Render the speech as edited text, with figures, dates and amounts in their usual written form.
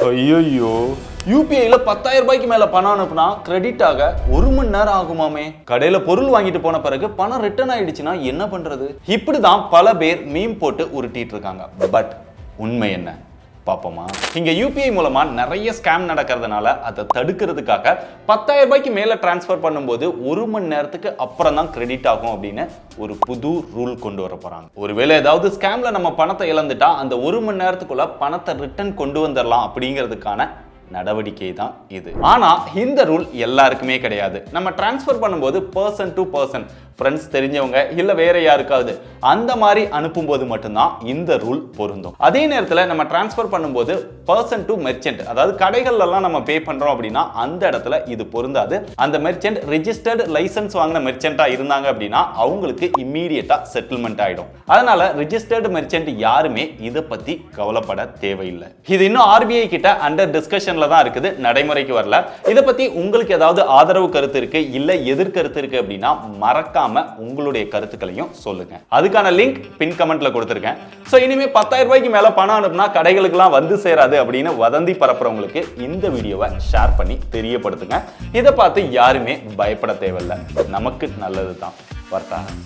ஐயோ, யூபிஐல 10,000 ரூபாய்க்கு மேல பணம் அனுப்புனா கிரெடிட் ஆக 1 மணி நேரம் ஆகுமாமே. கடையில பொருள் வாங்கிட்டு போன பிறகு பணம் ரிட்டர்ன் ஆயிடுச்சுன்னா என்ன பண்றது? இப்படிதான் பல பேர் மீம் போட்டு உருட்டிட்டு இருக்காங்க. பட் உண்மை என்ன பாப்போமா? இங்க யூபிஐ மூலமா நிறைய ஸ்கேம் நடக்கிறதுனால அதை தடுக்கிறதுக்காக 10,000 ரூபாய்க்கு மேல டிரான்ஸ்ஃபர் பண்ணும்போது 1 மணி நேரத்துக்கு அப்புறம் தான் கிரெடிட் ஆகும் அப்படின்னு ஒரு புது ரூல் கொண்டு வர போறாங்க. ஒருவேளை ஏதாவது ஸ்கேம்ல நம்ம பணத்தை இழந்துட்டா அந்த 1 மணி நேரத்துக்குள்ள பணத்தை ரிட்டர்ன் கொண்டு வந்துடலாம் அப்படிங்கிறதுக்கான நடவடிக்கை தான் இது. ஆனா இந்த ரூல் எல்லாருக்குமே கிடையாது. நம்ம டிரான்ஸ்ஃபர் பண்ணும்போது பர்சன் டு பர்சன், ஃப்ரெண்ட்ஸ், தெரிஞ்சவங்க இல்ல வேற யாருக்காவது அந்த மாதிரி அனுப்பும்போது மட்டும்தான் இந்த ரூல் பொருந்தும். அதே நேரத்தில் நம்ம டிரான்ஸ்ஃபர் பண்ணும்போது பர்சன் டு மெர்ச்சன்ட், அதாவது கடைகள்ல எல்லாம் நம்ம பே பண்றோம் அப்படின்னா அந்த இடத்துல இது பொருந்தாது. அந்த மெர்ச்சன்ட் ரெஜிஸ்டர்டு லைசன்ஸ் வாங்கின மெர்ச்சன்ட்டா இருந்தாங்க அப்படின்னா அவங்களுக்கு இம்மீடியட்டா செட்டில்மெண்ட் ஆயிடும். அதனால ரெஜிஸ்டர்டு மெர்ச்சன்ட் யாருமே இதை பத்தி கவலைப்பட தேவையில்லை. இது இன்னும் ஆர்பிஐ கிட்ட அண்டர் டிஸ்கஷன்ல தான் இருக்குது, நடைமுறைக்கு வரல. இதை பத்தி உங்களுக்கு ஏதாவது ஆதரவு கருத்து இருக்கு இல்ல எதிர்கருத்து இருக்கு அப்படின்னா மறக்காம உங்களுடைய கருத்துக்களையும் சொல்லுங்க. அதுக்கான லிங்க் பின் கமெண்ட்ல கொடுத்திருக்கேன். சோ இனிமே 10,000 ரூபாய்க்கு மேல பணம் அனுப்புனா கடைகளுக்கு எல்லாம் வந்து சேராது அப்படின்னு வதந்தி பரப்புறவங்களுக்கு இந்த வீடியோவை ஷேர் பண்ணி தெரியப்படுத்துங்க. இதை பார்த்து யாருமே பயப்பட தேவையில்லை. நமக்கு நல்லது தான். வர்த்தா.